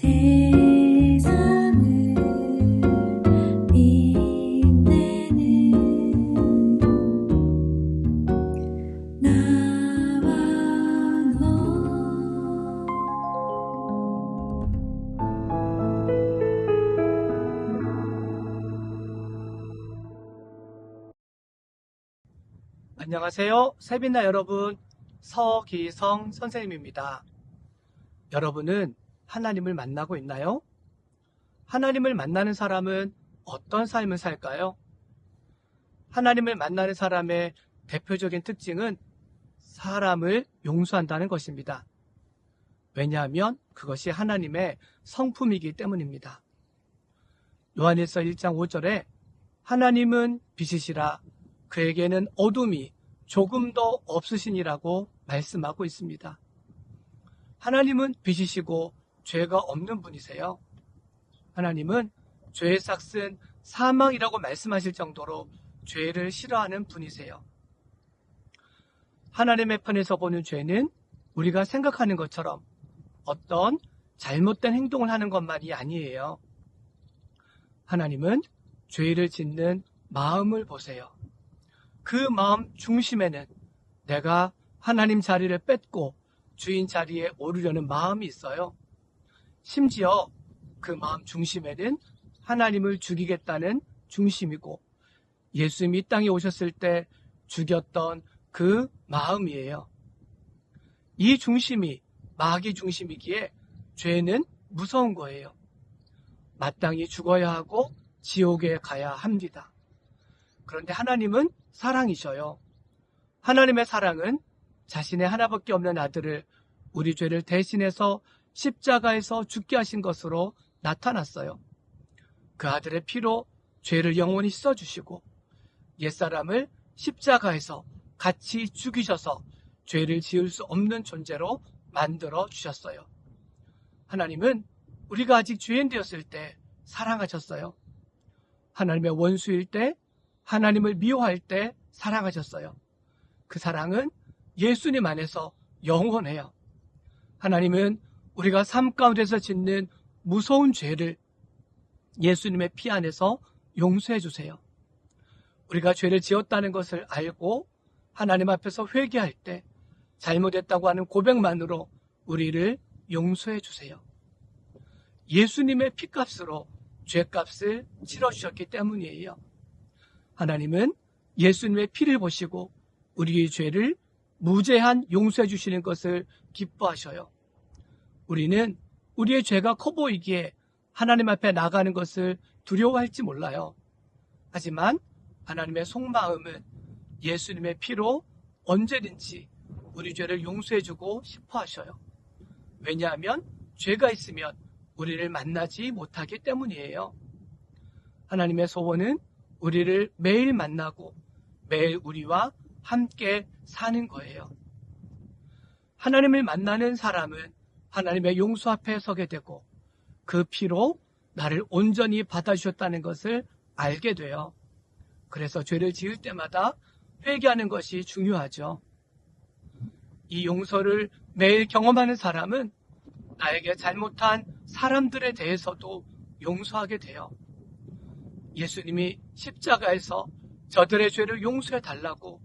세상을 빛내는 나와 너. 안녕하세요. 세빈나 여러분, 서기성 선생님입니다. 여러분은 하나님을 만나고 있나요? 하나님을 만나는 사람은 어떤 삶을 살까요? 하나님을 만나는 사람의 대표적인 특징은 사람을 용서한다는 것입니다. 왜냐하면 그것이 하나님의 성품이기 때문입니다. 요한일서 1장 5절에 하나님은 빛이시라 그에게는 어둠이 조금도 없으시니라고 말씀하고 있습니다. 하나님은 빛이시고 죄가 없는 분이세요. 하나님은 죄의 삭은 사망이라고 말씀하실 정도로 죄를 싫어하는 분이세요. 하나님의 편에서 보는 죄는 우리가 생각하는 것처럼 어떤 잘못된 행동을 하는 것만이 아니에요. 하나님은 죄를 짓는 마음을 보세요. 그 마음 중심에는 내가 하나님 자리를 뺏고 주인 자리에 오르려는 마음이 있어요. 심지어 그 마음 중심에는 하나님을 죽이겠다는 중심이고 예수님이 이 땅에 오셨을 때 죽였던 그 마음이에요. 이 중심이 마귀 중심이기에 죄는 무서운 거예요. 마땅히 죽어야 하고 지옥에 가야 합니다. 그런데 하나님은 사랑이셔요. 하나님의 사랑은 자신의 하나밖에 없는 아들을 우리 죄를 대신해서 십자가에서 죽게 하신 것으로 나타났어요. 그 아들의 피로 죄를 영원히 씻어주시고 옛사람을 십자가에서 같이 죽이셔서 죄를 지을 수 없는 존재로 만들어 주셨어요. 하나님은 우리가 아직 죄인 되었을 때 사랑하셨어요. 하나님의 원수일 때, 하나님을 미워할 때 사랑하셨어요. 그 사랑은 예수님 안에서 영원해요. 하나님은 우리가 삶 가운데서 짓는 무서운 죄를 예수님의 피 안에서 용서해 주세요. 우리가 죄를 지었다는 것을 알고 하나님 앞에서 회개할 때 잘못했다고 하는 고백만으로 우리를 용서해 주세요. 예수님의 피값으로 죄값을 치러주셨기 때문이에요. 하나님은 예수님의 피를 보시고 우리의 죄를 무제한 용서해 주시는 것을 기뻐하셔요. 우리는 우리의 죄가 커 보이기에 하나님 앞에 나가는 것을 두려워할지 몰라요. 하지만 하나님의 속마음은 예수님의 피로 언제든지 우리 죄를 용서해 주고 싶어 하셔요. 왜냐하면 죄가 있으면 우리를 만나지 못하기 때문이에요. 하나님의 소원은 우리를 매일 만나고 매일 우리와 함께 사는 거예요. 하나님을 만나는 사람은 하나님의 용서 앞에 서게 되고 그 피로 나를 온전히 받아주셨다는 것을 알게 돼요. 그래서 죄를 지을 때마다 회개하는 것이 중요하죠. 이 용서를 매일 경험하는 사람은 나에게 잘못한 사람들에 대해서도 용서하게 돼요. 예수님이 십자가에서 저들의 죄를 용서해 달라고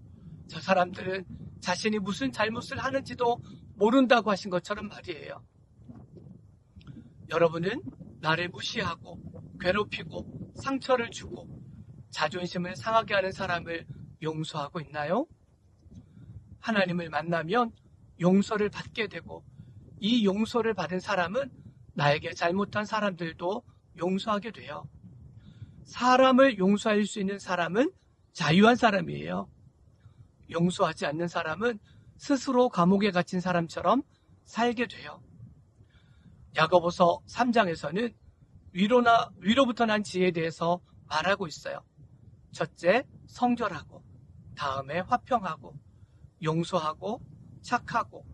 저 사람들은 자신이 무슨 잘못을 하는지도 모른다고 하신 것처럼 말이에요. 여러분은 나를 무시하고 괴롭히고 상처를 주고 자존심을 상하게 하는 사람을 용서하고 있나요? 하나님을 만나면 용서를 받게 되고 이 용서를 받은 사람은 나에게 잘못한 사람들도 용서하게 돼요. 사람을 용서할 수 있는 사람은 자유한 사람이에요. 용서하지 않는 사람은 스스로 감옥에 갇힌 사람처럼 살게 돼요. 야고보서 3장에서는 위로부터 난 지혜에 대해서 말하고 있어요. 첫째, 성결하고, 다음에 화평하고, 용서하고, 착하고,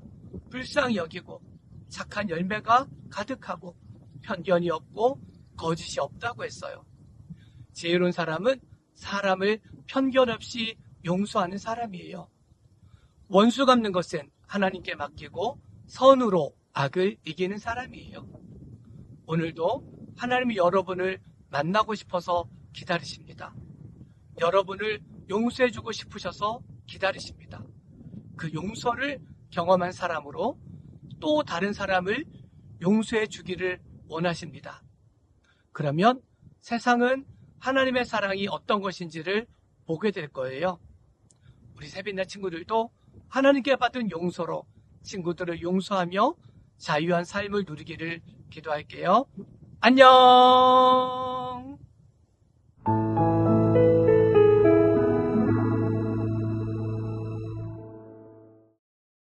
불쌍히 여기고, 착한 열매가 가득하고, 편견이 없고, 거짓이 없다고 했어요. 지혜로운 사람은 사람을 편견 없이 용서하는 사람이에요. 원수 갚는 것은 하나님께 맡기고 선으로 악을 이기는 사람이에요. 오늘도 하나님이 여러분을 만나고 싶어서 기다리십니다. 여러분을 용서해주고 싶으셔서 기다리십니다. 그 용서를 경험한 사람으로 또 다른 사람을 용서해 주기를 원하십니다. 그러면 세상은 하나님의 사랑이 어떤 것인지를 보게 될 거예요. 우리 세빈나 친구들도 하나님께 받은 용서로 친구들을 용서하며 자유한 삶을 누리기를 기도할게요. 안녕!